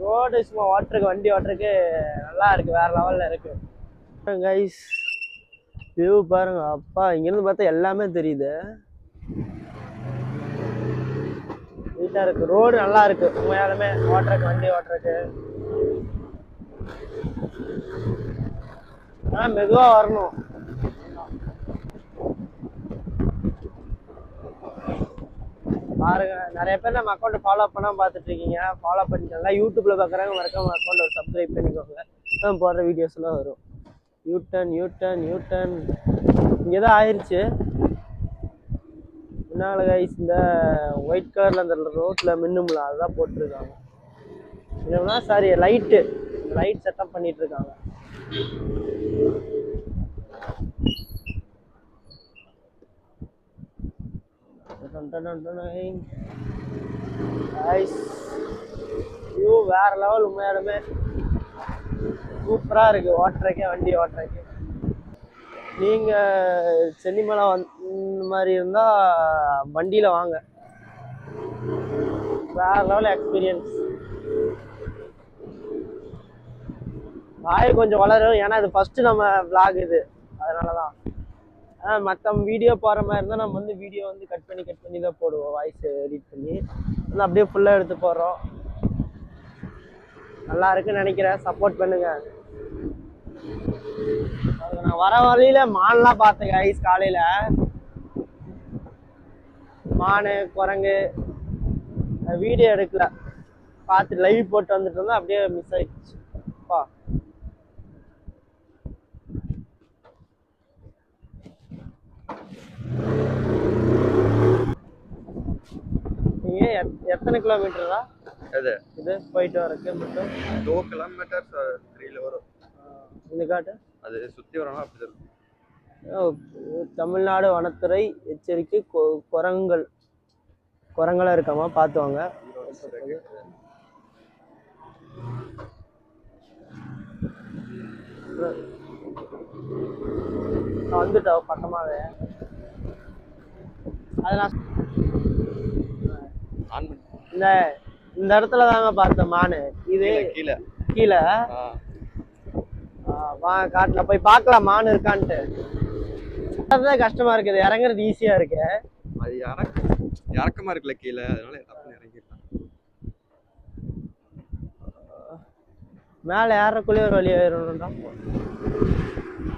Road சும்மா ஓட்டுறதுக்கு வண்டி ஓட்டுறதுக்கு நல்லா இருக்கு, வேற லெவல்ல இருக்கு கைஸ். வியூ பாருங்க, அப்பா இங்கிருந்து பார்த்தா எல்லாமே தெரியுது. நீட்டா இருக்கு, ரோடு நல்லா இருக்கு உண்மையாலுமே ஓட்டுறதுக்கு வண்டி ஓட்டுறதுக்கு. மெதுவா வரணும். பாருங்க, நிறைய பேர் நம்ம அக்கௌண்ட் ஃபாலோ பண்ணாம பார்த்துட்டு இருக்கீங்க. ஃபாலோ பண்ணிக்கலாம். யூடியூப்ல பார்க்குறாங்க, மறக்காம அக்கௌண்ட் ஒரு சப்ஸ்கிரைப் பண்ணிக்கோங்க. நான் போடுற வீடியோஸ்லாம் வரும். யூட்டன் யூட்டன் யூட்டன் இங்கே தான் ஆயிடுச்சு. முன்னால கைஸ் இந்த ஒயிட் கலர்ல அந்த ரோட்ல மின்னும்ல அதுதான் போட்டிருக்காங்க. என்னன்னா சாரி, லைட் செட்டப் பண்ணிட்டு இருக்காங்க. வியூ வேற லெவல் உண்மையாலுமே சூப்பரா இருக்கு ஓட்டுறக்கே, வண்டி ஓட்டுறக்கே. நீங்க சென்னிமலை இந்த மாதிரி இருந்தா வண்டியில வாங்க, வேற லெவல் எக்ஸ்பீரியன்ஸ். வாய் கொஞ்சம் வளரும், ஏன்னா இது ஃபர்ஸ்ட் நம்ம vlog இது, அதனாலதான். மற்ற வீடியோ போகிற மாதிரி இருந்தால் நம்ம வந்து வீடியோ வந்து கட் பண்ணி தான் போடுவோம், வாய்ஸ் எடிட் பண்ணி. வந்து அப்படியே ஃபுல்லாக எடுத்து போடுறோம். நல்லா இருக்குன்னு நினைக்கிறேன், சப்போர்ட் பண்ணுங்க. நான் வர வழியில மான்லாம் பார்த்தேன் கைஸ். காலையில மானு குரங்கு வீடியோ எடுக்கல, பார்த்து லைவ் போட்டு வந்துட்டு இருந்தா அப்படியே மிஸ் ஆயிடுச்சு. அப்பா நீங்க எத்தனை கிலோமீட்டரா இது போயிட்டு வரக்கு? மட்டும் 2 கிலோமீட்டர்ஸ் 3ல வரும். இந்த காட்டு அது சுத்தி வரணும், அப்படி இருக்கும். தமிழ்நாடு வனத்துறை எச்சரிக்கை, குரங்கெல்லாம் இருக்காமா பார்த்துவாங்க. வந்துட்டோம் பக்கமாவே. அதெல்லாம் இந்த இடத்துல தாங்க பார்த்தேன் மானு. இது கீழே காட்டுல போய் பார்க்கலாம் மானு இருக்கான்ட்டு. கஷ்டமா இருக்குது, இறங்குறது ஈஸியா இருக்கு. அது இறக்கமா இருக்குல்ல கீழே, அதனால இறங்கிட்டான். மேல ஏறக்குள்ளே ஒரு வழி ஆயிரணும்டா.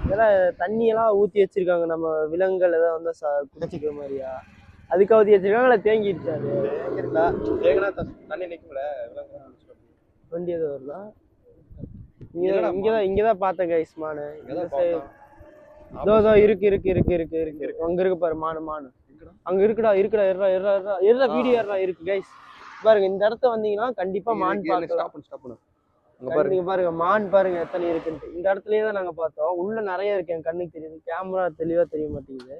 இதெல்லாம் தண்ணி எல்லாம் ஊத்தி வச்சிருக்காங்க, நம்ம விலங்குகள் ஏதாவது வந்தா குடிச்சிக்கிற மாதிரியா? அதுக்கு ஊத்தி வச்சிருக்காங்க, இல்லை தேங்கிடுச்சு? அது தேங்கினா தண்ணி நிற்கும்ல, வண்டி எதுவும் வருதா? இங்கதான் பார்த்தேன் கைஸ் மானு. இருக்கு அங்க இருக்கு பாரு மானு. அங்க இருக்குடா வீடியோ இருக்கு கைஸ். பாருங்க, இந்த இடத்த வந்தீங்கன்னா கண்டிப்பா மான் பார்க்கலாம். நீங்க பாருங்க மான் பாருங்க எத்தனை இருக்குன்ட்டு. இந்த இடத்துலயே தான் நாங்க பார்த்தோம். உள்ள நிறைய இருக்கு, என் கண்ணுக்கு தெரியுது. கேமரா தெளிவா தெரிய மாட்டேங்குது.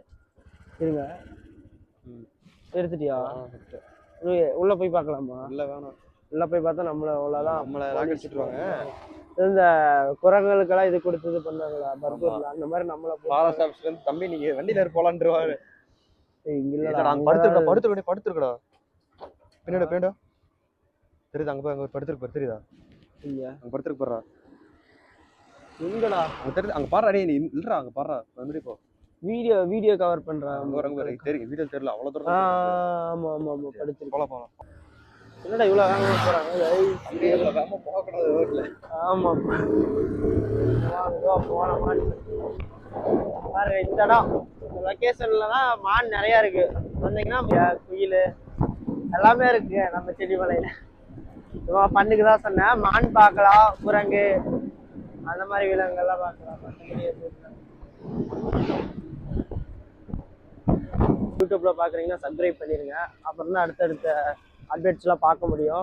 இருங்க, எடுத்துட்டியா? உள்ள போய் பார்க்கலாமா? இல்ல வேணாம், உள்ள போய் பார்த்தா நம்மள அடிச்சிட்டுருவாங்க. இந்த குரங்களுக்கெல்லாம் இது கொடுத்தது பண்ணாங்களா பர்கூர்ல, அந்த மாதிரி நம்மள ஃபாரஸ்ட் ஆபீஸ்ல இருந்து தம்பி நீங்க வண்டியில போலான்றுவாரு. படுத்துருக்கடா பின்னாடி தெரியுது. அங்க போய் அங்க படுத்துருக்கு தெரியுதா? அங்க படுத்துருக்கு போடுறா. எங்கடா அங்க தெரியுது, அங்க பாடுறா. நீ இல்லடா, அங்க பாடுறா. வந்து போ, வீடியோ கவர் பண்றான். தெரியும், வீடியோ தெரியல அவ்வளவு தூரம். ஆமா படுத்துருக்கு. போலாம். என்னடா இவ்வளவு வேகமா போறாங்க? வேகமா போகக்கூடாது ரோட்ல. ஆமா பாருங்க, இந்த இடம் லொகேஷன்லதான் மான் நிறைய இருக்கு. வந்தீங்கன்னா குயில் எல்லாமே இருக்கு நம்ம செடிமலையில. சும்மா பண்ணுக்குதான் சொன்னேன். மான் பார்க்கலாம், குரங்கு அந்த மாதிரி விலங்குகள்லாம் பார்க்கலாம். யூடியூப்ல பாக்குறீங்கன்னா சப்ஸ்கிரைப் பண்ணிருங்க, அப்புறம் தான் அடுத்தடுத்த அப்டேட்ஸ் எல்லாம் பார்க்க முடியும்.